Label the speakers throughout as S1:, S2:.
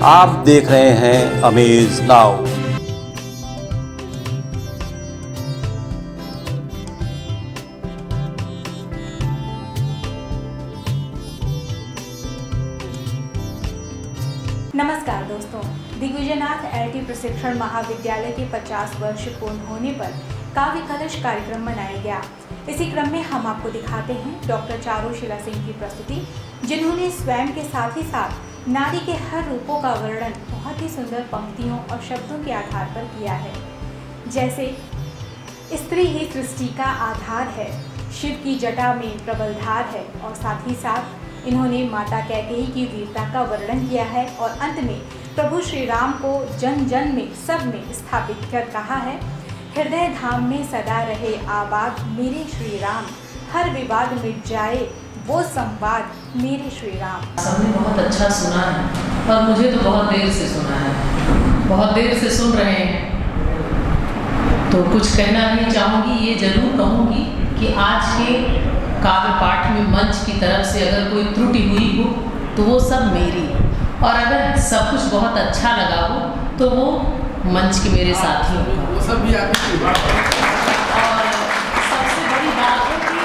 S1: आप देख रहे हैं अमेज नाउ।
S2: नमस्कार दोस्तों, दिग्विजयनाथ एलटी प्रशिक्षण महाविद्यालय के 50 वर्ष पूर्ण होने पर काव्य कलश कार्यक्रम मनाया गया। इसी क्रम में हम आपको दिखाते हैं डॉक्टर चारुशीला सिंह की प्रस्तुति, जिन्होंने स्वयं के साथ ही साथ नारी के हर रूपों का वर्णन बहुत ही सुंदर पंक्तियों और शब्दों के आधार पर किया है। जैसे स्त्री ही सृष्टि का आधार है, शिव की जटा में प्रबल धार है, और साथ ही साथ इन्होंने माता कैकेयी की वीरता का वर्णन किया है। और अंत में प्रभु श्री राम को जन जन में सब में स्थापित कर कहा है, हृदय धाम में सदा रहे आबाद मेरे श्री राम, हर विवाद मिट जाए वो संवाद मेरे श्री राम।
S3: सबने बहुत अच्छा सुना है और मुझे तो बहुत देर से सुना है, बहुत देर से सुन रहे हैं। तो कुछ कहना नहीं चाहूँगी, ये जरूर कहूँगी कि आज के काव्य पाठ में मंच की तरफ से अगर कोई त्रुटि हुई हो तो वो सब मेरी, और अगर सब कुछ बहुत अच्छा लगा हो तो वो मंच के मेरे साथियों का।
S4: वो सब भी आपकी बात है।
S3: और सबसे बड़ी बात है कि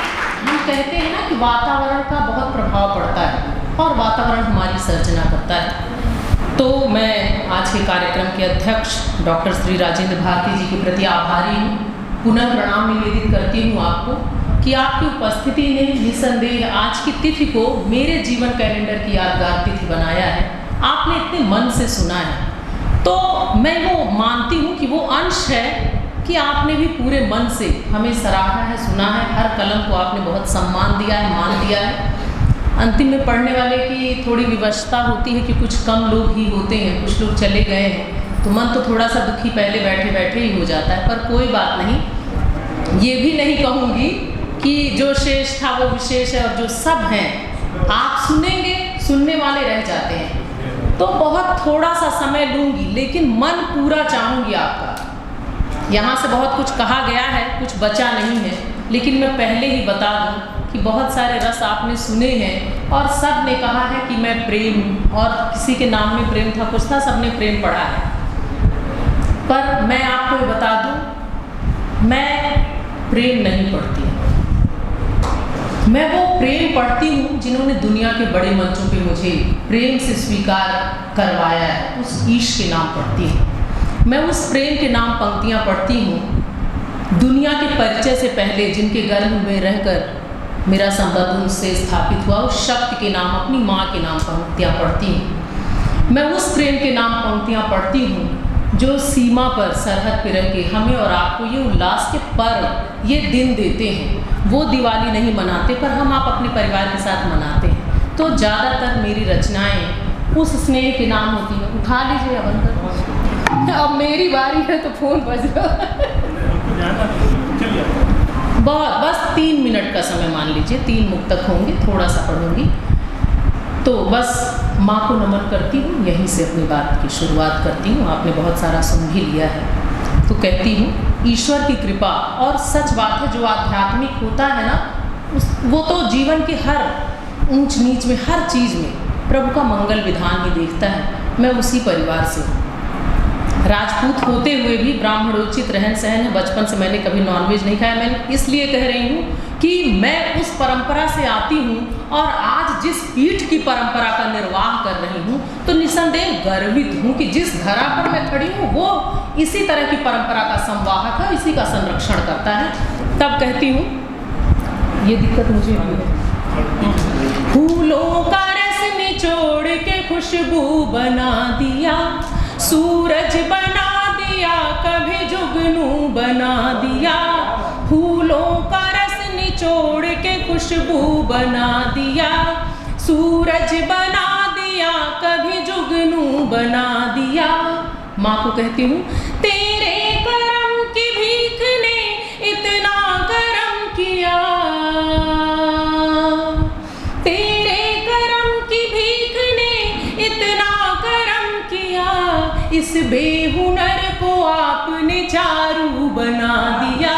S3: हम कहते हैं ना कि वातावरण का बहुत प्रभाव पड़ता है और वातावरण हमारी सर्जना करता है। तो मैं आज के कार्यक्रम के अध्यक्ष डॉक्टर श्री राजेंद्र भारती जी के प्रति आभारी हूँ। पुनः प्रणाम निवेदित करती हूँ आपको कि आपकी उपस्थिति ने निसंदेह आज की तिथि को मेरे जीवन कैलेंडर की यादगार तिथि बनाया है। आपने इतने मन से सुना है तो मैं वो मानती हूँ कि वो अंश है कि आपने भी पूरे मन से हमें सराहा है, सुना है। हर कलम को आपने बहुत सम्मान दिया है, मान दिया है। अंतिम में पढ़ने वाले की थोड़ी विवशता होती है कि कुछ कम लोग ही होते हैं, कुछ लोग चले गए हैं, तो मन तो थोड़ा सा दुखी पहले बैठे बैठे ही हो जाता है। पर कोई बात नहीं, ये भी नहीं कहूँगी कि जो शेष था वो विशेष है, और जो सब हैं आप सुनेंगे, सुनने वाले रह जाते हैं। तो बहुत थोड़ा सा समय लूँगी, लेकिन मन पूरा चाहूँगी आपका। यहाँ से बहुत कुछ कहा गया है, कुछ बचा नहीं है, लेकिन मैं पहले ही बता दूँ कि बहुत सारे रस आपने सुने हैं और सब ने कहा है कि मैं प्रेम, और किसी के नाम में प्रेम था, कुछ था, सबने प्रेम पढ़ा है। पर मैं आपको बता दूँ, मैं प्रेम नहीं पढ़ती, मैं वो प्रेम पढ़ती हूँ जिन्होंने दुनिया के बड़े मंचों पे मुझे प्रेम से स्वीकार करवाया है। उस ईश के नाम पढ़ती हूँ मैं, उस प्रेम के नाम पंक्तियाँ पढ़ती हूँ। दुनिया के परिचय से पहले जिनके गर्भ में रहकर मेरा संबंध उनसे स्थापित हुआ, उस शब्द के नाम, अपनी माँ के नाम पंक्तियाँ पढ़ती हूँ मैं। उस प्रेम के नाम पंक्तियाँ पढ़ती हूँ जो सीमा पर, सरहद पर रह के हमें और आपको ये उल्लास के पर्व, ये दिन देते हैं। वो दिवाली नहीं मनाते, पर हम आप अपने परिवार के साथ मनाते हैं। तो ज़्यादातर मेरी रचनाएं उस स्नेह के नाम होती हैं। उठा लीजिए अवंकर, अब मेरी बारी है तो फोन बज रहा बहुत, बस 3 मिनट का समय मान लीजिए, 3 मुक्तक होंगे, थोड़ा सा पढ़ूंगी। तो बस माँ को नमन करती हूँ, यहीं से अपनी बात की शुरुआत करती हूँ। आपने बहुत सारा सुन भी लिया है, तो कहती हूँ, ईश्वर की कृपा, और सच बात है जो आध्यात्मिक होता है ना, वो तो जीवन के हर ऊंच नीच में, हर चीज़ में प्रभु का मंगल विधान ही देखता है। मैं उसी परिवार से हूँ, राजपूत होते हुए भी ब्राह्मणोचित रहन सहन है। बचपन से मैंने कभी नॉनवेज नहीं खाया। मैं इसलिए कह रही हूँ कि मैं उस परंपरा से आती हूँ, और आज जिस पीठ की परंपरा का निर्वाह कर रही हूँ तो निसंदेह गर्वित हूँ कि जिस धरा पर मैं खड़ी हूँ वो इसी तरह की परंपरा का संवाहक है, इसी का संरक्षण करता है। तब कहती हूँ, ये दिक्कत मुझे भी है। फूलों का रस निचोड़ के खुशबू बना दिया, सूरज बना दिया, कभी जुगनू बना दिया। फूलों का रस निचोड़ के खुशबू बना दिया, सूरज बना दिया, कभी जुगनू बना दिया। माँ को कहती हूँ, तेरे करम की भीख ने इतना करम किया, तेरे करम की भीख ने इतना करम किया, इस बेहुनर को आपने चारू बना दिया,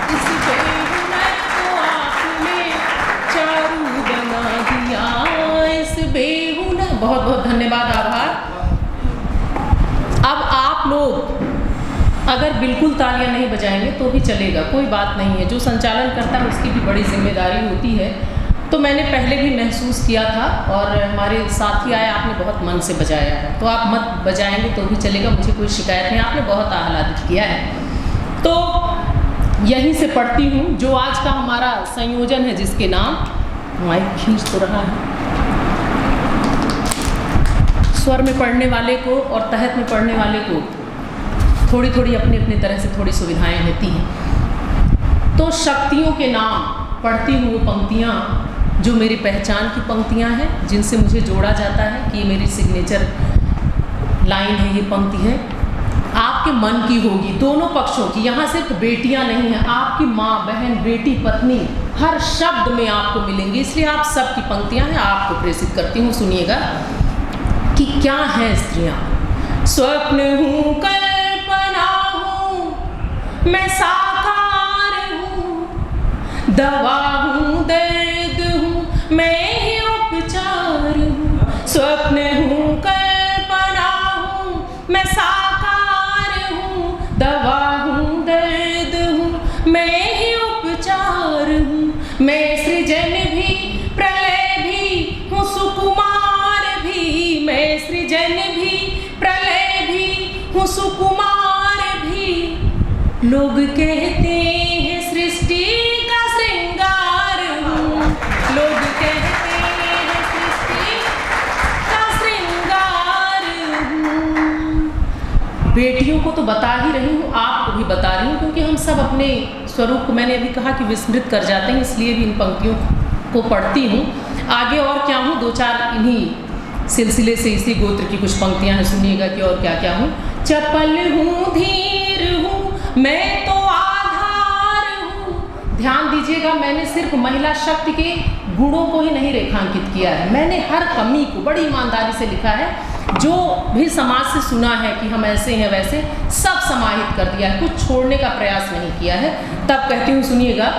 S3: इस बेहुनर को आपने चारू बना दिया, इस बेहुनर बहुत बहुत धन्यवाद, आभार। अब आप लोग अगर बिल्कुल तालियां नहीं बजाएंगे तो भी चलेगा, कोई बात नहीं है। जो संचालन करता है उसकी भी बड़ी जिम्मेदारी होती है। तो मैंने पहले भी महसूस किया था और हमारे साथी आए, आपने बहुत मन से बजाया है, तो आप मत बजाएंगे तो भी चलेगा, मुझे कोई शिकायत नहीं, आपने बहुत आह्लादित किया है। तो यहीं से पढ़ती हूँ जो आज का हमारा संयोजन है, जिसके नाम माइक खींच तो रहा है। स्वर में पढ़ने वाले को और तहत में पढ़ने वाले को थोड़ी थोड़ी अपनी अपनी तरह से थोड़ी सुविधाएं होती हैं। तो शक्तियों के नाम पढ़ती हूँ वो पंक्तियाँ जो मेरी पहचान की पंक्तियाँ हैं, जिनसे मुझे जोड़ा जाता है कि ये मेरी सिग्नेचर लाइन है, ये पंक्ति है। आपके मन की होगी, दोनों पक्षों की, यहाँ सिर्फ बेटियाँ नहीं हैं, आपकी माँ, बहन, बेटी, पत्नी, हर शब्द में आपको मिलेंगी। इसलिए आप सबकी पंक्तियाँ हैं, आपको प्रेषित करती हूँ। सुनिएगा कि क्या हैं स्त्रियाँ। स्वप्न हूँ, कल्पना हूँ, मैं साकार हूँ, दवा हूँ, दर्द हूँ, मैं ही उपचार हूँ। स्वप्न हूँ, कल्पना हूँ, मैं साकार हूँ, दवा हूँ, दर्द हूँ, मैं ही उपचार हूँ। मैं सृजन भी, प्रलय भी हूँ, सुकुमार भी। मैं सृजन भी, प्रलय भी हूँ, सुकुमार भी। लोग कहते हैं सृष्टि का श्रृंगार हूँ, लोग कहते हैं सृष्टि का श्रृंगार हूँ। बेटियों को तो बता ही रही हूँ, आपको भी बता रही हूँ, क्योंकि हम सब अपने स्वरूप को, मैंने अभी कहा कि विस्मृत कर जाते हैं, इसलिए भी इन पंक्तियों को पढ़ती हूँ। आगे और क्या हूँ, दो चार इन्हीं सिलसिले से इसी गोत्र की कुछ पंक्तियाँ हैं, सुनिएगा कि और क्या क्या हूँ। चपल हूँ, धीर हूँ, मैं तो आधार हूँ। ध्यान दीजिएगा, मैंने सिर्फ महिला शक्ति के गुणों को ही नहीं रेखांकित किया है, मैंने हर कमी को बड़ी ईमानदारी से लिखा है। जो भी समाज से सुना है कि हम ऐसे हैं वैसे, सब समाहित कर दिया है, कुछ छोड़ने का प्रयास नहीं किया है। तब कहती हूँ, सुनिएगा।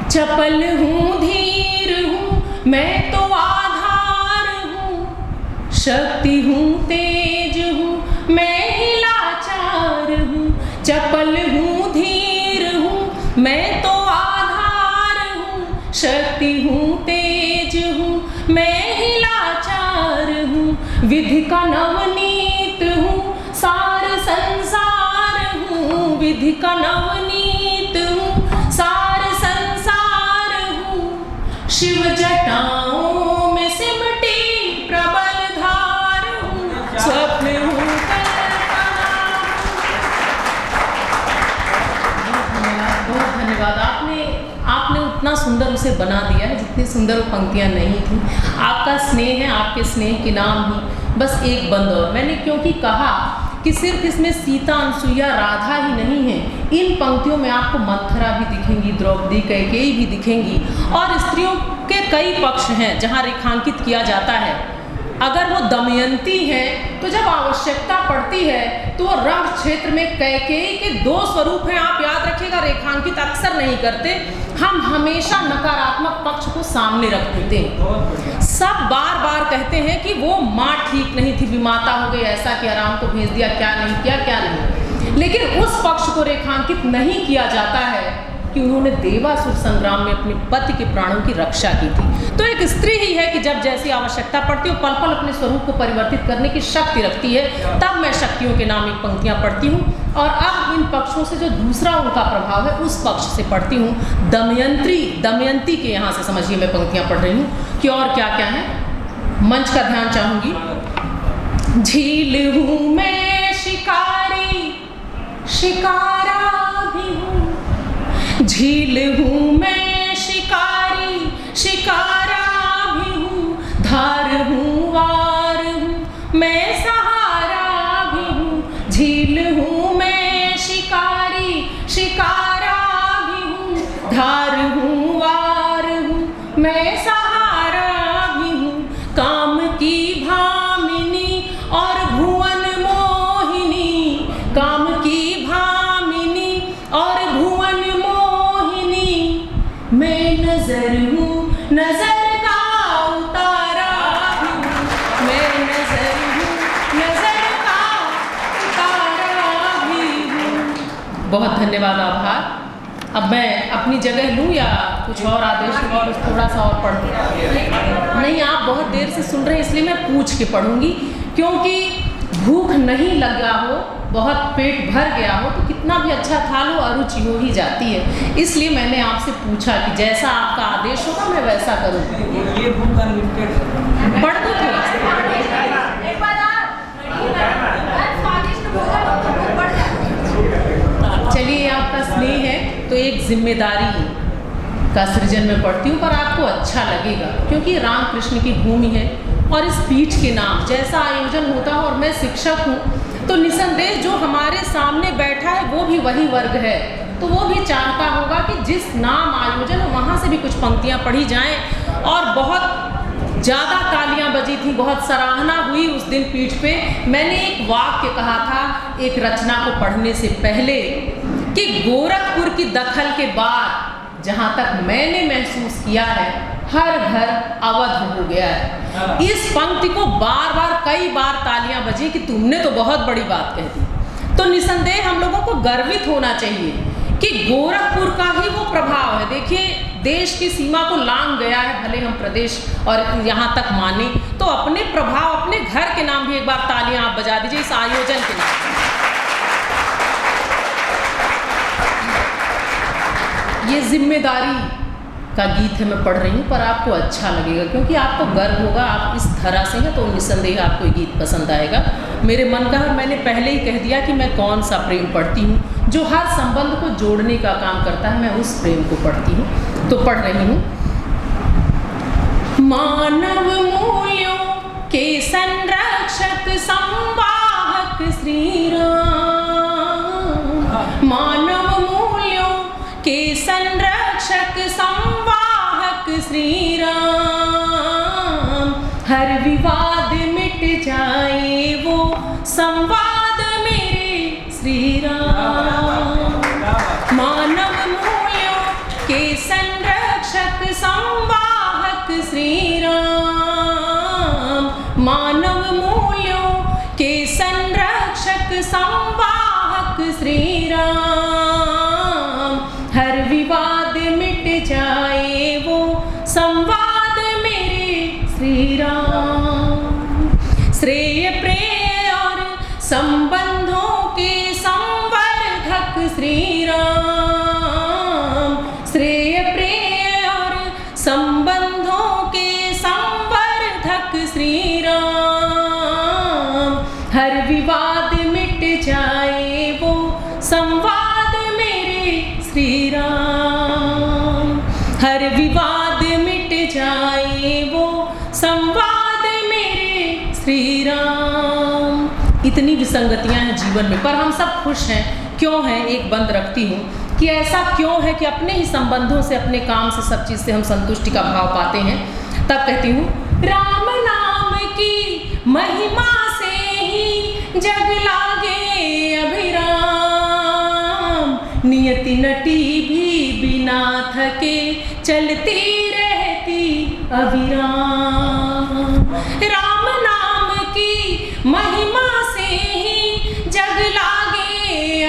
S3: चपल हूँ, धीर हूँ, मैं तो आधार हूँ, शक्ति हूँ, तेज हूँ, मैं ही लाचार हूँ। चपल हूँ, धीर हूँ, मैं तो आधार हूँ, शक्ति हूँ, तेज हूँ, मैं ही लाचार हूँ। विधि का नवनीत हूँ, सार संसार हूँ। विधि का नवनीत हूँ, सार संसार हूँ। शिव जटाओं में सिमटी प्रबल धार हूँ, स्वप्न हूँ, कल्पना हूँ। बहुत धन्यवाद। आपने उतना सुंदर उसे बना दिया है जितनी सुंदर वो पंक्तियाँ नहीं थी। आपका स्नेह है, आपके स्नेह के नाम ही बस एक बंद। और मैंने क्योंकि कहा कि सिर्फ इसमें सीता, अनसुईया, राधा ही नहीं है, इन पंक्तियों में आपको मंथरा भी दिखेंगी, द्रौपदी, कैकेयी भी दिखेंगी, और स्त्रियों के कई पक्ष हैं जहाँ रेखांकित किया जाता है। अगर वो दमयंती है तो जब आवश्यकता पड़ती है तो वो रंग क्षेत्र में कैकेयी के दो स्वरूप हैं, आप याद रखिएगा, रेखांकित अक्सर नहीं करते, हम हमेशा नकारात्मक पक्ष को सामने रख देते हैं। सब बार बार कहते हैं कि वो माँ ठीक नहीं थी, विमाता हो गई, ऐसा कि आराम को भेज दिया, क्या नहीं किया, क्या नहीं। लेकिन उस पक्ष को रेखांकित नहीं किया जाता है कि उन्होंने देवासुर संग्राम में अपने पति के प्राणों की रक्षा की थी। तो एक स्त्री ही है कि जब जैसी आवश्यकता पड़ती है, पल पल अपने स्वरूप को परिवर्तित करने की शक्ति रखती है। तब मैं शक्तियों के नाम एक पंक्तियाँ पढ़ती हूँ। और अब इन पक्षों से जो दूसरा उनका प्रभाव है, उस पक्ष से पढ़ती हूँ। दमयंती के यहाँ से समझिए मैं पंक्तियाँ पढ़ रही हूँ कि और क्या क्या है। मंच का ध्यान चाहूँगी। झील हूँ मैं, शिकारी, शिकारा भी हूँ। झील हूँ मैं, शिकारी, शिकारा भी हूँ। धार हूँ, वार हूँ, मैं सहारा भी हूँ। झील हूँ मैं, शिकारी, शिकारा भी हूँ। धार हूँ, वार हूँ, मैं सहारा भी हूँ। काम की भामिनी और भुवन मोहिनी, काम की भामिनी और भुवन मोहिनी। मैं नजर हूँ, नजर बहुत धन्यवाद, आभार। अब मैं अपनी जगह लूँ या कुछ और आदेश लूँ, कुछ थोड़ा सा और पढ़ दूँ? नहीं, आप बहुत देर से सुन रहे हैं इसलिए मैं पूछ के पढ़ूँगी, क्योंकि भूख नहीं लगा हो, बहुत पेट भर गया हो तो कितना भी अच्छा खा लो अरुचि हो ही जाती है। इसलिए मैंने आपसे पूछा कि जैसा आपका आदेश होगा मैं वैसा करूँ।
S4: ये बुक अनलिमिटेड
S3: पढ़ दो थोड़ा सा। चलिए, आपका स्नेह है तो एक जिम्मेदारी का सृजन में पढ़ती हूँ, पर आपको अच्छा लगेगा क्योंकि रामकृष्ण की भूमि है और इस पीठ के नाम जैसा आयोजन होता है, और मैं शिक्षक हूँ तो निसंदेह जो हमारे सामने बैठा है वो भी वही वर्ग है, तो वो भी चाहता होगा कि जिस नाम आयोजन है वहाँ से भी कुछ पंक्तियाँ पढ़ी जाएं। और बहुत ज़्यादा तालियां बजी थी, बहुत सराहना हुई उस दिन पीठ पे। मैंने एक वाक्य कहा था एक रचना को पढ़ने से पहले कि गोरखपुर की दखल के बाद जहाँ तक मैंने महसूस किया है हर घर अवध हो गया है। इस पंक्ति को बार बार कई बार तालियां बजी कि तुमने तो बहुत बड़ी बात कह दी। तो निसंदेह हम लोगों को गर्वित होना चाहिए कि गोरखपुर का ही वो प्रभाव है। देखिए, देश की सीमा को लांघ गया है, भले हम प्रदेश और यहाँ तक माने, तो अपने प्रभाव अपने घर के नाम भी एक बार तालियां आप बजा दीजिए इस आयोजन के नाम। ये जिम्मेदारी का गीत है, मैं पढ़ रही हूँ, पर आपको अच्छा लगेगा क्योंकि आपको गर्व होगा, आप इस धरा से हैं तो निसंदेह आपको ये गीत पसंद आएगा। मेरे मन का, मैंने पहले ही कह दिया कि मैं कौन सा प्रेम पढ़ती हूँ जो हर संबंध को जोड़ने का काम करता है, मैं उस प्रेम को पढ़ती हूँ। तो पढ़ रही हूँ। मानव मूल्यों के संरक्षक संवाहक श्री राम, मानव मूल्यों के संरक्षक संवाहक श्री राम, हर विवाद मिट जाए वो संवाद मेरे श्री राम। मानव मूल्यों के संरक्षक संवाहक श्री राम, मानव मूल्यों के संरक्षक संवाहक श्री राम, हर विवाद मिट जाए वो संवाद मेरे श्री राम। श्रेय प्रेय और संबंधों के संवर्धक श्री राम, श्रेय प्रेय और संबंधों के संवर्धक श्री राम, हर विवाद मिट जाए वो संवाद मेरे श्री राम, हर विवाद मिट जाए वो संवाद मेरे श्री राम। इतनी विसंगतियां हैं जीवन में, पर हम सब खुश हैं। क्यों हैं? एक बंद रखती हूँ कि ऐसा क्यों है कि अपने ही संबंधों से, अपने काम से, सब चीज़ से हम संतुष्टि का भाव पाते हैं। तब कहती हूँ, राम नाम की महिमा से ही जग लागे अभिराम, नियति नटी भी बिना थके चलती रहती अविराम। राम नाम की महिमा से ही जग लागे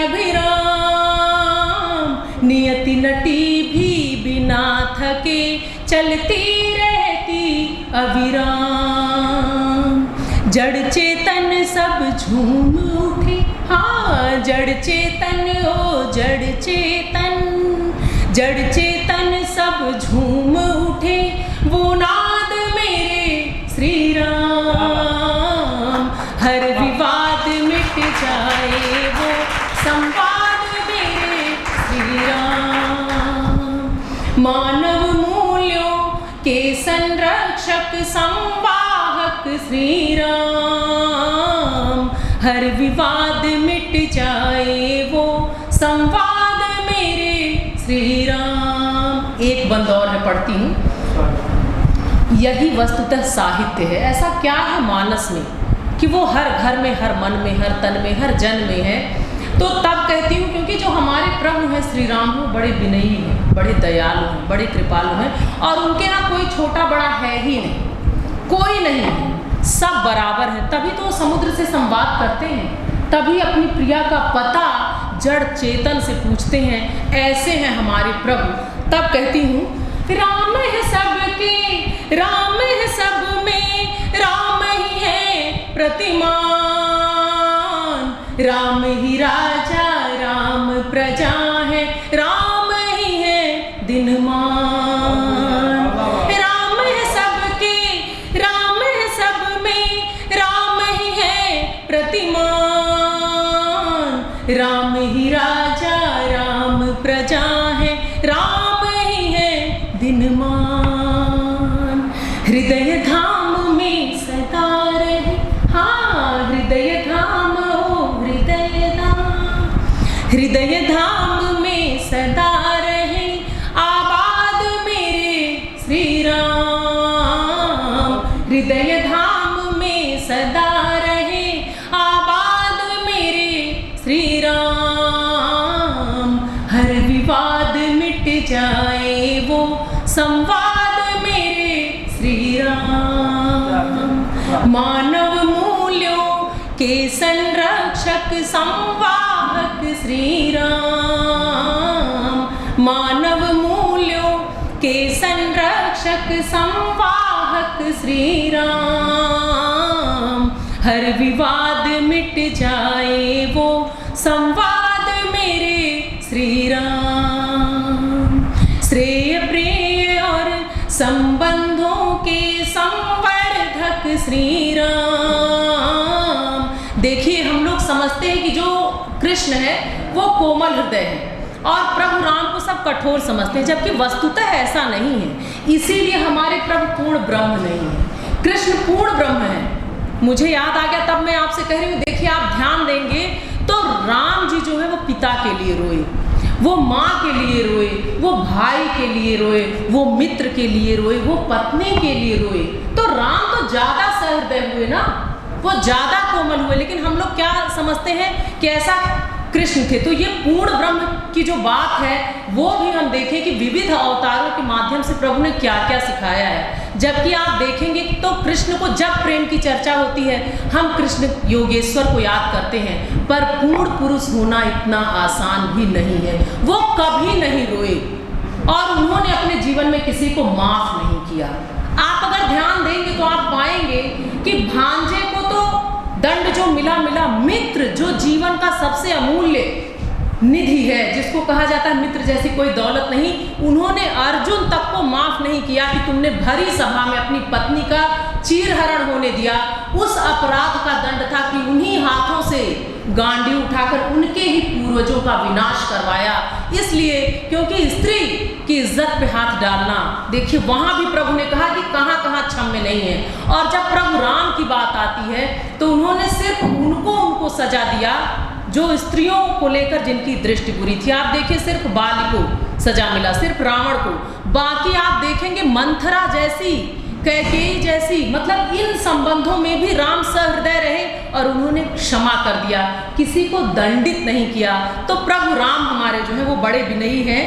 S3: अभिराम, नियति नटी भी बिना थके चलती रहती अविराम। जड़ चेतन सब झूम उठे, हाँ जड़ चेतन, ओ जड़ चेतन, जड़ चेतन सब झूम उठे वो नाद मेरे श्री राम, हर विवाद मिट जाए वो संवाद मेरे श्री राम। मानव मूल्यों के संरक्षक संवाहक श्री राम, हर विवाद मिट जाए वो संवाद मेरे श्री राम। एक बंद और है, पढ़ती हूँ। यही वस्तुतः साहित्य है। ऐसा क्या है मानस में कि वो हर घर में, हर मन में, हर तन में, हर जन में है। तो तब कहती हूँ क्योंकि जो हमारे प्रभु हैं श्री राम, वो बड़े विनयी हैं, बड़े दयालु हैं, बड़े कृपालु हैं, और उनके यहाँ कोई छोटा बड़ा है ही नहीं, कोई नहीं है, सब बराबर है। तभी तो वो समुद्र से संवाद करते हैं, तभी अपनी प्रिया का पता जड़ चेतन से पूछते हैं। ऐसे हैं हमारे प्रभु। तब कहती हूँ, राम है सबके, राम है सब में, राम ही है प्रतिमान, राम ही राजा, राम प्रजा है, राम ही है दिनमान। राम है सबके, राम है सब में, राम ही है प्रतिमान, राम ही राजा, राम प्रजा है, राम ही है दिनमान। हृदय धाम में सदा रहे, हाँ हृदय धाम हो, हृदय धाम, हृदय धाम में सदा रहे, आबाद मेरे श्री राम। हृदय धाम में सदा रहे, आबाद मेरे श्री राम। हर विवाद मिट जाए वो संवाद मेरे श्री राम। मानव मूल्यों के संरक्षक संवाहक श्री राम। मानव मूल्यों के संरक्षक संवाहक श्री राम। हर विवाद मिट जाए वो संवाद मेरे श्री राम। श्रेय प्रिय और संबंधों के संवर्धक श्री राम। देखिए, हम लोग समझते हैं कि जो कृष्ण है वो कोमल हृदय है और प्रभु राम को सब कठोर समझते हैं, जबकि वस्तुतः ऐसा नहीं है। इसीलिए हमारे प्रभु पूर्ण ब्रह्म नहीं है, कृष्ण पूर्ण ब्रह्म है। मुझे याद आ गया, तब मैं आपसे कह रही हूँ, देखिए आप ध्यान देंगे तो राम जी जो है वो पिता के लिए रोए, वो माँ के लिए रोए, वो भाई के लिए रोए, वो मित्र के लिए रोए, वो पत्नी के लिए रोए। तो राम तो ज्यादा सहृदय हुए ना, वो ज्यादा कोमल हुए। लेकिन हम लोग क्या समझते हैं कि ऐसा कृष्ण थे। तो ये पूर्ण ब्रह्म की जो बात है वो भी हम देखें कि विविध अवतारों के माध्यम से प्रभु ने क्या क्या सिखाया है। जबकि आप देखेंगे तो कृष्ण को जब प्रेम की चर्चा होती है हम कृष्ण योगेश्वर को याद करते हैं, पर पूर्ण पुरुष होना इतना आसान भी नहीं है। वो कभी नहीं रोए और उन्होंने अपने जीवन में किसी को माफ नहीं किया। आप अगर ध्यान देंगे तो आप पाएंगे कि भांजे को तो दंड जो मिला, मित्र जो जीवन का सबसे अमूल्य निधि है, जिसको कहा जाता है मित्र जैसी कोई दौलत नहीं, उन्होंने अर्जुन तक को माफ नहीं किया कि तुमने भरी सभा में अपनी पत्नी का चीरहरण होने दिया। उस अपराध का दंड था कि उन्हीं हाथों से गांडी उठाकर उनके ही पूर्वजों का विनाश करवाया। इसलिए क्योंकि स्त्री की इज्जत पे हाथ डालना, देखिए वहां भी प्रभु ने कहा कि कहाँ कहाँ क्षम्य नहीं है। और जब प्रभु राम की बात आती है तो उन्होंने सिर्फ उनको सजा दिया जो स्त्रियों को लेकर जिनकी दृष्टि बुरी थी। आप देखिए सिर्फ बाली को सजा मिला, सिर्फ रावण को। बाकी आप देखेंगे मंथरा जैसी, कैकेयी जैसी, मतलब इन संबंधों में भी राम सहृदय रहे और उन्होंने क्षमा कर दिया, किसी को दंडित नहीं किया। तो प्रभु राम हमारे जो है वो बड़े विनयी हैं।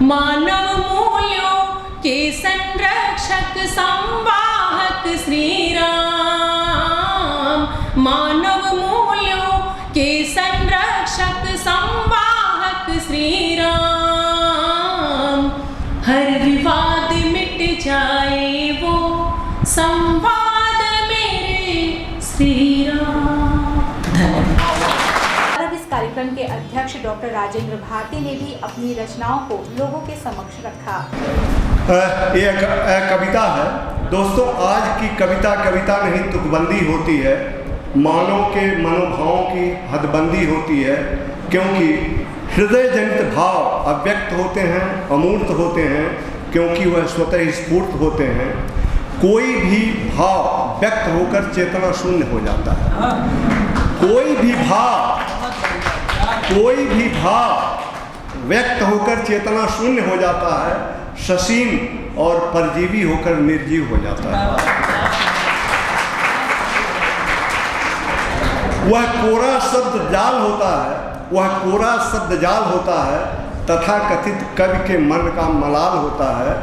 S3: मानव मूल्यों के संरक्षक संवाहक श्री राम। मानव मूल्यों के संरक्षक संवाहक श्री राम। हर विवाद मिट जाए वो संवाद मेरे श्री राम। धन्यवाद।
S2: अब इस कार्यक्रम के अध्यक्ष डॉक्टर राजेंद्र भारती ने भी अपनी रचनाओं को लोगों के समक्ष रखा।
S5: ये कविता है दोस्तों। आज की कविता नहीं तुकबंदी होती है, मानव के मनोभावों की हदबंदी होती है, क्योंकि हृदय जनित भाव अव्यक्त होते हैं, अमूर्त होते हैं, क्योंकि वह स्वतः स्फूर्त होते हैं। कोई भी भाव व्यक्त होकर चेतना शून्य हो जाता है। कोई भी भाव व्यक्त होकर चेतना शून्य हो जाता है, ससीम और परजीवी होकर निर्जीव हो जाता है। वह कोरा शब्द जाल होता है, वह कोरा शब्द जाल होता है, तथा कथित कवि के मन का मलाल होता है।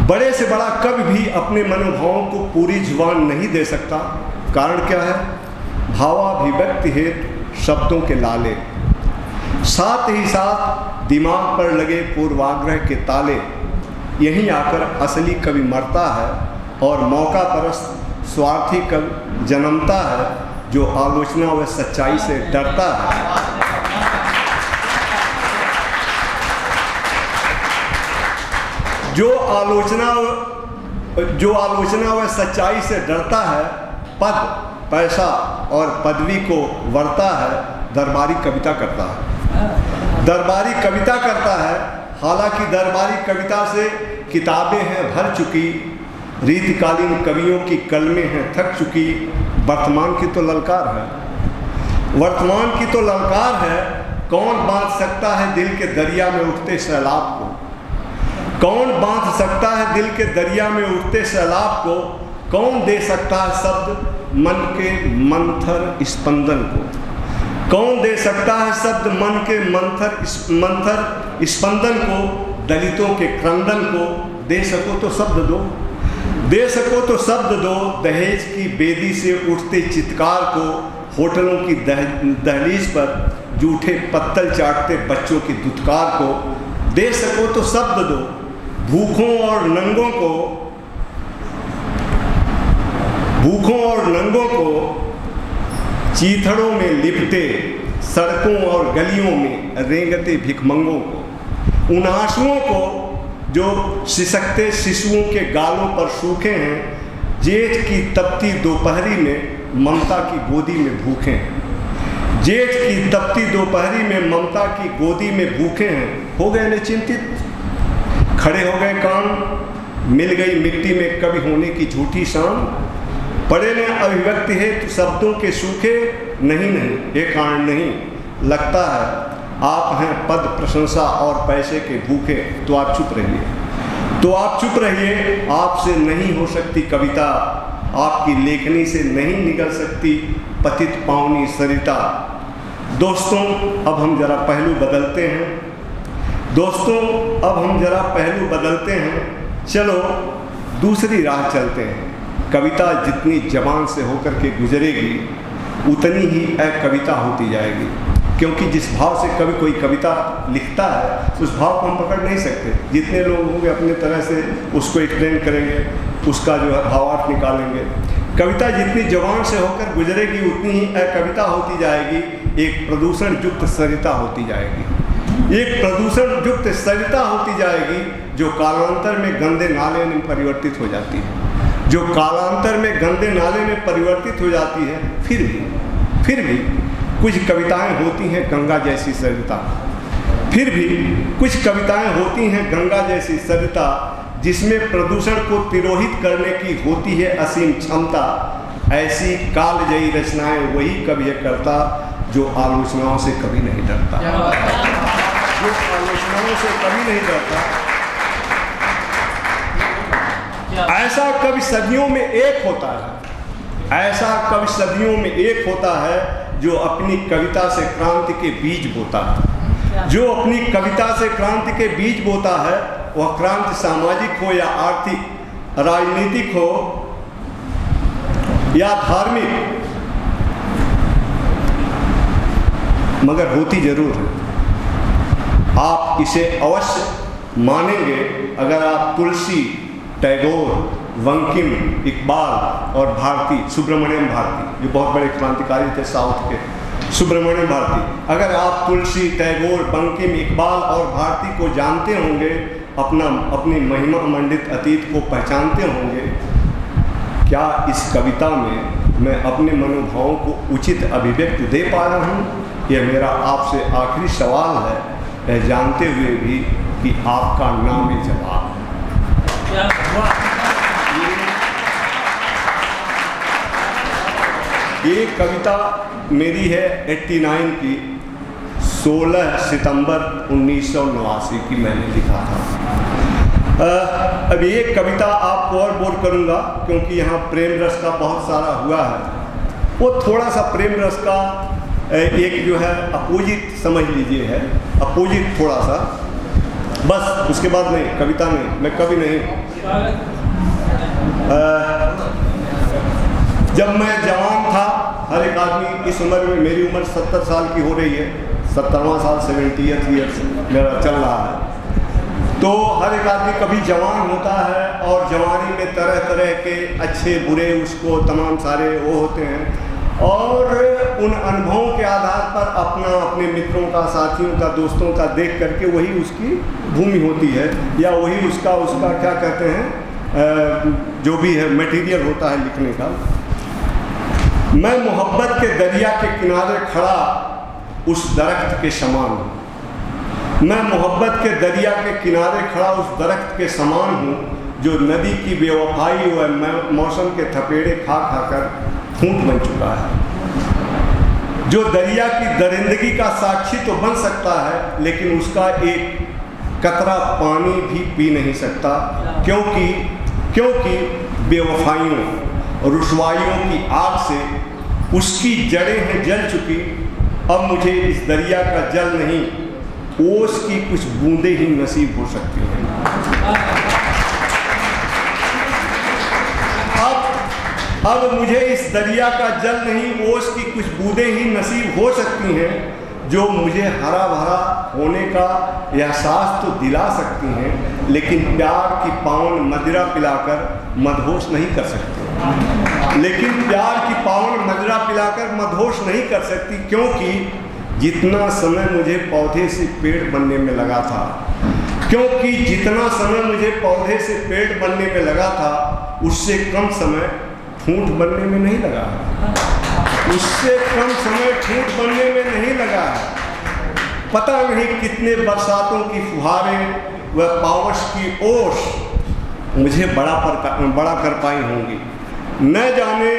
S5: बड़े से बड़ा कवि भी अपने मनोभावों को पूरी जुबान नहीं दे सकता। कारण क्या है? भावाभिव्यक्ति हेतु शब्दों के लाले, साथ ही साथ दिमाग पर लगे पूर्वाग्रह के ताले। यहीं आकर असली कवि मरता है और मौका परस्त स्वार्थी कवि जन्मता है, जो आलोचना व सच्चाई से डरता है। जो आलोचना व सच्चाई से डरता है, पद, पैसा और पदवी को वरता है, दरबारी कविता करता है। दरबारी कविता करता है, हालांकि दरबारी कविता से किताबें हैं भर चुकी, रीतिकालीन कवियों की कलमें हैं थक चुकी। वर्तमान की तो ललकार है, वर्तमान की तो ललकार है। कौन बांध सकता है दिल के दरिया में उठते सैलाब को? कौन बांध सकता है दिल के दरिया में उठते सैलाब को? कौन दे सकता है शब्द मन के मंथर स्पंदन को? कौन दे सकता है शब्द मन के मंथर स्पंदन को? दलितों के क्रंदन को दे सको तो शब्द दो, दे सको तो शब्द दो। दहेज की बेदी से उठते चित्कार को, होटलों की दहलीज पर जूठे पत्तल चाटते बच्चों की दुत्कार को दे सको तो शब्द दो। भूखों और नंगों को चीथड़ों में लिपटे, सड़कों और गलियों में रेंगते भिखमंगों को, उन आंसुओं को जो सिसकते शिशुओं के गालों पर सूखे हैं, जेठ की तपती दोपहरी में ममता की गोदी में भूखे हैं। जेठ की तपती दोपहरी में ममता की गोदी में भूखे हैं। हो गए चिंतित, खड़े हो गए कान, मिल गई मिट्टी में कवि होने की झूठी शान। पड़े ने अभिव्यक्ति है तो शब्दों के सूखे, नहीं ये कारण नहीं। लगता है आप हैं पद, प्रशंसा और पैसे के भूखे, तो आप चुप रहिए। आपसे नहीं हो सकती कविता, आपकी लेखनी से नहीं निकल सकती पतित पावनी सरिता। दोस्तों अब हम जरा पहलू बदलते हैं, चलो दूसरी राह चलते हैं। कविता जितनी जबान से होकर के गुजरेगी उतनी ही अकविता होती जाएगी, क्योंकि जिस भाव से कभी कोई कविता लिखता है उस भाव को हम पकड़ नहीं सकते। जितने लोग होंगे अपने तरह से उसको एक्सप्लेन करेंगे, उसका जो है भावार्थ निकालेंगे। कविता जितनी जबान से होकर गुजरेगी उतनी ही अकविता होती जाएगी, एक प्रदूषण युक्त सरिता होती जाएगी, जो कालांतर में गंदे नाले में परिवर्तित हो जाती है। फिर भी कुछ कविताएं होती हैं गंगा जैसी सरिता, जिसमें प्रदूषण को तिरोहित करने की होती है असीम क्षमता। ऐसी कालजयी रचनाएं वही कवि करता जो आलोचनाओं से कभी नहीं डरता। ऐसा कवि सदियों में एक होता है, जो अपनी कविता से क्रांति के बीज बोता है। वह क्रांति सामाजिक हो या आर्थिक, राजनीतिक हो या धार्मिक, मगर होती जरूर है। आप इसे अवश्य मानेंगे अगर आप तुलसी, टैगोर, बंकिम, इकबाल और सुब्रमण्यम भारती, जो बहुत बड़े क्रांतिकारी थे साउथ के, सुब्रमण्यम भारती, अगर आप तुलसी, टैगोर, बंकिम, इकबाल और भारती को जानते होंगे, अपनी महिमा मंडित अतीत को पहचानते होंगे, क्या इस कविता में मैं अपने मनोभावों को उचित अभिव्यक्ति दे पा रहा हूँ? यह मेरा आपसे आखिरी सवाल है, यह जानते हुए भी कि आपका नाम ही जवाब है। ये कविता मेरी है 89 की, 16 सितंबर 1989 की मैंने लिखा था। अब ये कविता आपको और बोर करूँगा क्योंकि यहाँ प्रेम रस का बहुत सारा हुआ है। वो थोड़ा सा प्रेम रस का एक जो है अपोजिट समझ लीजिए है, अपोजिट थोड़ा सा, बस उसके बाद नहीं, कविता नहीं, मैं कवि नहीं। जब मैं जवान था हर एक आदमी इस उम्र में, मेरी उम्र 70 साल की हो रही है, 70वां साल 70th ईयर मेरा चल रहा है। तो हर एक आदमी कभी जवान होता है और जवानी में तरह तरह के अच्छे बुरे उसको तमाम सारे वो होते हैं, और उन अनुभवों के आधार पर अपने मित्रों का, साथियों का, दोस्तों का देख करके वही उसकी भूमि होती है, या वही उसका क्या कहते हैं, जो भी है मटेरियल होता है लिखने का। मैं मोहब्बत के दरिया के किनारे खड़ा उस दरख्त के समान हूँ। मैं मोहब्बत के दरिया के किनारे खड़ा उस दरख्त के समान हूँ जो नदी की बेवफाई व मौसम के थपेड़े खा खाकर फूंट बन चुका है। जो दरिया की दरिंदगी का साक्षी तो बन सकता है, लेकिन उसका एक कतरा पानी भी पी नहीं सकता, क्योंकि बेवफाइयों और रुसवाइयों की आग से उसकी जड़ें हैं जल चुकी। अब मुझे इस दरिया का जल नहीं, ओस की कुछ बूंदें ही नसीब हो सकती हैं। अब मुझे इस दरिया का जल नहीं, ओस की कुछ बूंदें ही नसीब हो सकती हैं, जो मुझे हरा भरा होने का एहसास तो दिला सकती हैं, लेकिन प्यार की पावन मदिरा पिलाकर मदहोश नहीं कर सकती। लेकिन प्यार की पावन मदिरा पिलाकर मदहोश नहीं कर सकती, क्योंकि जितना समय मुझे पौधे से पेड़ बनने में लगा था, जितना समय मुझे पौधे से पेड़ बनने में लगा था, उससे कम समय फूंट बनने में नहीं लगा है। उससे कम समय फूंट बनने में नहीं लगा है। पता नहीं कितने बरसातों की फुहारें व पावस की ओस मुझे बड़ा कर पाई होंगी। न जाने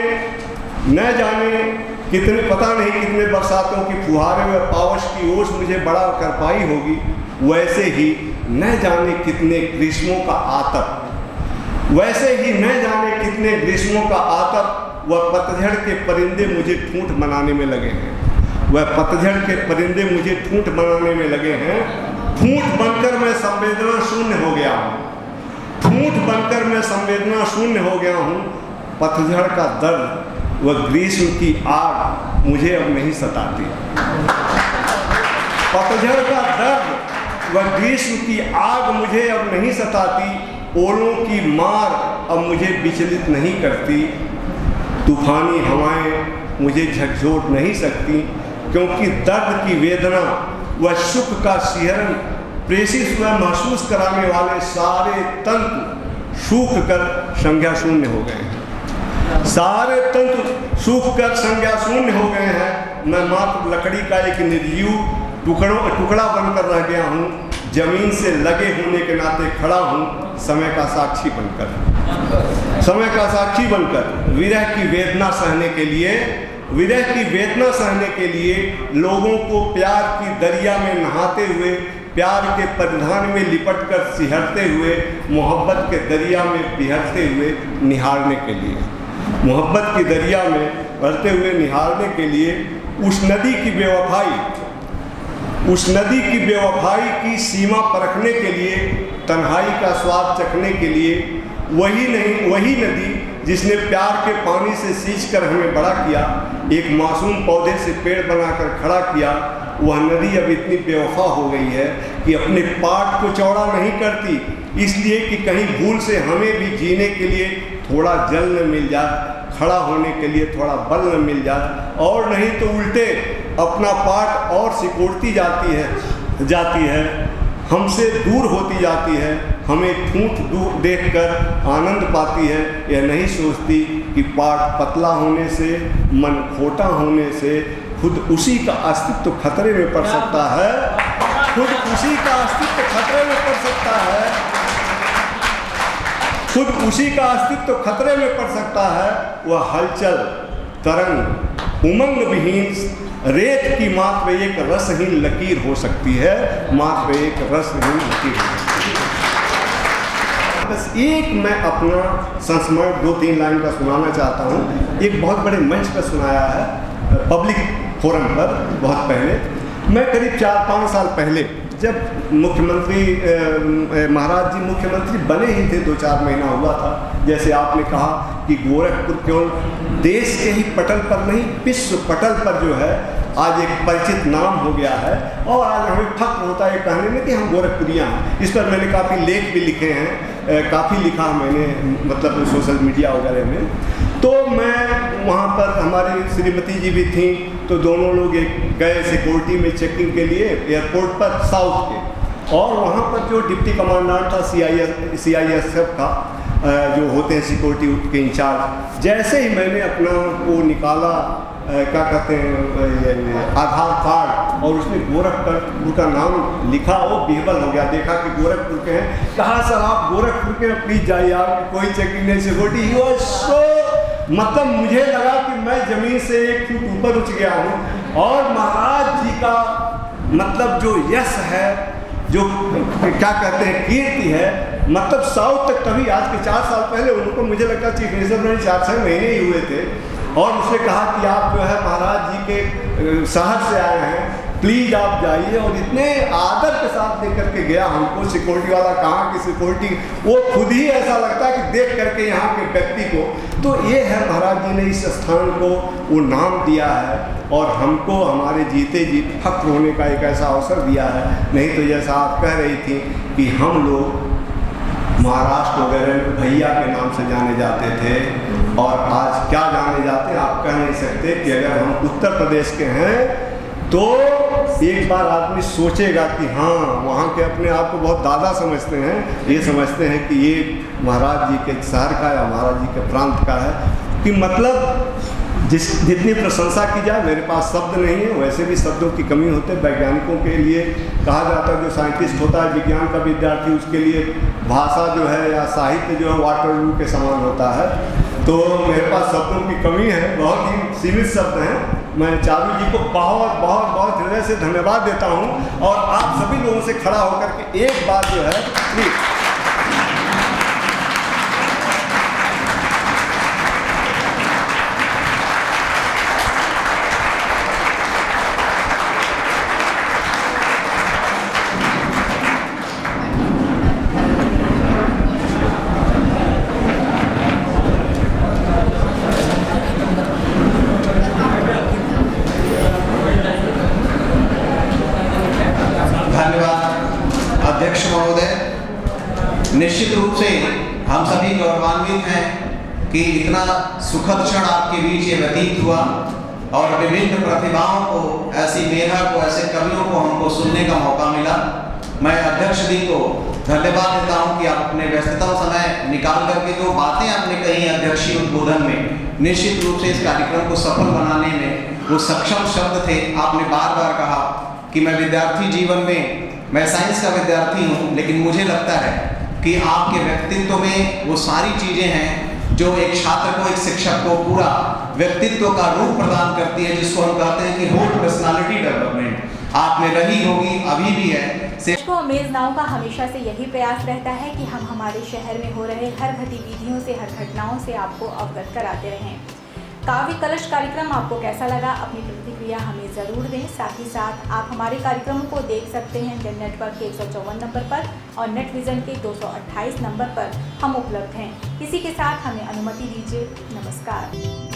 S5: कितने, पता नहीं कितने बरसातों की फुहारें व पावस की ओस मुझे बड़ा कर पाई होगी। वैसे ही न जाने कितने ग्रीष्मों का आतप, वह पतझड़ के परिंदे मुझे ठूंठ बनाने में लगे हैं। ठूंठ बनकर मैं संवेदना शून्य हो गया हूँ। पतझड़ का दर्द व ग्रीष्म की आग मुझे अब नहीं सताती। पतझड़ का दर्द व ग्रीष्म की आग मुझे अब नहीं सताती। ओलों की मार अब मुझे विचलित नहीं करती। तूफानी हवाएं मुझे झकझोर नहीं सकती, क्योंकि दर्द की वेदना व सुख का सिहरन प्रेषित व महसूस कराने वाले सारे तंतु सूख कर संज्ञा शून्य हो गए हैं। मैं मात्र लकड़ी का एक निर्जीव टुकड़ा बनकर रह गया हूँ। जमीन से लगे होने के नाते खड़ा हूँ, समय का साक्षी बनकर विरह की वेदना सहने के लिए लोगों को प्यार की दरिया में नहाते हुए, प्यार के परिधान में लिपट कर सिहरते हुए, मोहब्बत के दरिया में बिहरते हुए निहारने के लिए, मोहब्बत की दरिया में बहते हुए निहारने के लिए, उस नदी की बेवफाई की सीमा परखने के लिए, तन्हाई का स्वाद चखने के लिए, वही नदी जिसने प्यार के पानी से सींचकर हमें बड़ा किया, एक मासूम पौधे से पेड़ बनाकर खड़ा किया, वह नदी अब इतनी बेवफा हो गई है कि अपने पाट को चौड़ा नहीं करती, इसलिए कि कहीं भूल से हमें भी जीने के लिए थोड़ा जल न मिल जाए, खड़ा होने के लिए थोड़ा बल न मिल जाए, और नहीं तो उल्टे अपना पाट और सिकोड़ती जाती है, हमसे दूर होती जाती है, हमें ठूंठ दूर देखकर आनंद पाती है। यह नहीं सोचती कि पाट पतला होने से, मन खोटा होने से खुद उसी का अस्तित्व खतरे में पड़ सकता है। खुद उसी का अस्तित्व खतरे में पड़ सकता है। वह हलचल, तरंग, उमंग विहीन रेत की मात्र एक रसहीन लकीर हो सकती है। बस एक मैं अपना संस्मरण 2-3 लाइन का सुनाना चाहता हूँ। एक बहुत बड़े मंच पर सुनाया है, पब्लिक फोरम पर, बहुत पहले। मैं करीब 4-5 साल पहले जब मुख्यमंत्री महाराज जी मुख्यमंत्री बने ही थे, 2-4 महीना हुआ था। जैसे आपने कहा कि गोरखपुर केवल देश के ही पटल पर नहीं, विश्व पटल पर जो है आज एक परिचित नाम हो गया है। और आज हमें फख्र होता है कहने में कि हम गोरखपुरिया हैं। इस पर मैंने काफ़ी लेख भी लिखे हैं, काफ़ी लिखा मैंने, मतलब सोशल मीडिया वगैरह में। तो मैं वहाँ पर, हमारी श्रीमती जी भी थी, तो दोनों लोग एक गए सिक्योरिटी में चेकिंग के लिए एयरपोर्ट पर साउथ के। और वहाँ पर जो डिप्टी कमांडेंट था CISF का, जो होते हैं सिक्योरिटी के इंचार्ज, जैसे ही मैंने अपना वो निकाला, क्या कहते हैं, आधार कार्ड, और उसमें गोरखपुर का नाम लिखा, वो बेहबल हो गया। देखा कि गोरखपुर के हैं। कहा सर आप गोरखपुर के, प्लीज जाइए, आप कोई चेकिंग नहीं, सिक्योरिटी। मतलब मुझे लगा कि मैं ज़मीन से 1 फुट ऊपर उठ गया हूँ। और महाराज जी का मतलब जो यश है, जो क्या कहते हैं कीर्ति है, मतलब साउथ तक, कभी आज के 4 साल पहले उनको, मुझे लगता है चीफ मिनिस्टर में 4-6 महीने ही हुए थे। और उसने कहा कि आप जो है महाराज जी के शहर से आए हैं, प्लीज़ आप जाइए। और इतने आदर के साथ लेकर के गया हमको। सिक्योरिटी वाला कहाँ की सिक्योरिटी, वो खुद ही ऐसा लगता है कि देख करके यहाँ के व्यक्ति को। तो ये है, महाराज जी ने इस स्थान को वो नाम दिया है, और हमको हमारे जीते जी फख्र होने का एक ऐसा अवसर दिया है। नहीं तो जैसा आप कह रही थी कि हम लोग महाराष्ट्र वगैरह में भैया के नाम से जाने जाते थे, और आज क्या जाने जाते हैं आप कह नहीं सकते। कि अगर हम उत्तर प्रदेश के हैं तो एक बार आदमी सोचेगा कि हाँ, वहाँ के अपने आप को बहुत दादा समझते हैं, ये समझते हैं कि ये महाराज जी के शहर का या महाराज जी के प्रांत का है। कि मतलब जितनी प्रशंसा की जाए, मेरे पास शब्द नहीं है। वैसे भी शब्दों की कमी होती है। वैज्ञानिकों के लिए कहा जाता है, जो साइंटिस्ट होता है, विज्ञान का विद्यार्थी, उसके लिए भाषा जो है या साहित्य जो है वाटरलू के समान होता है। तो मेरे पास शब्दों की कमी है, बहुत ही सीमित शब्द हैं। मैं चारू जी को बहुत बहुत बहुत हृदय से धन्यवाद देता हूँ। और आप सभी लोगों से खड़ा होकर के एक बात जो है प्लीज,
S6: अध्यक्ष महोदय, निश्चित रूप से हम सभी गौरवान्वित हैं कि इतना सुखद क्षण आपके बीच ये व्यतीत हुआ, और विभिन्न प्रतिभाओं को, ऐसी मेधा को, ऐसे कवियों को हमको सुनने का मौका मिला। मैं अध्यक्ष जी को धन्यवाद देता हूं कि आप अपने व्यस्ततम समय निकाल करके जो बातें आपने कही अध्यक्षीय उद्बोधन में, निश्चित रूप से इस कार्यक्रम को सफल बनाने में वो सक्षम शब्द थे। आपने बार बार कहा कि मैं विद्यार्थी जीवन में, मैं साइंस का विद्यार्थी हूँ, लेकिन मुझे लगता है कि आपके व्यक्तित्व में वो सारी चीज़ें हैं जो एक छात्र को, एक शिक्षक को पूरा व्यक्तित्व का रूप प्रदान करती है, जिसको हम कहते हैं कि होल पर्सनालिटी डेवलपमेंट आप में रही होगी, अभी भी है।
S2: को अमेज नाउ का हमेशा से यही प्रयास रहता है कि हम हमारे शहर में हो रहे हर गतिविधियों से, हर घटनाओं से आपको अवगत कराते रहें। काव्य कलश कार्यक्रम आपको कैसा लगा, अपनी प्रतिक्रिया हमें ज़रूर दें। साथ ही साथ आप हमारे कार्यक्रमों को देख सकते हैं नेट नेटवर्क के 154 नंबर पर और नेट विजन के 228 नंबर पर हम उपलब्ध हैं। इसी के साथ हमें अनुमति दीजिए। नमस्कार।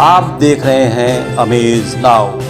S1: आप देख रहे हैं अमेज नाउ।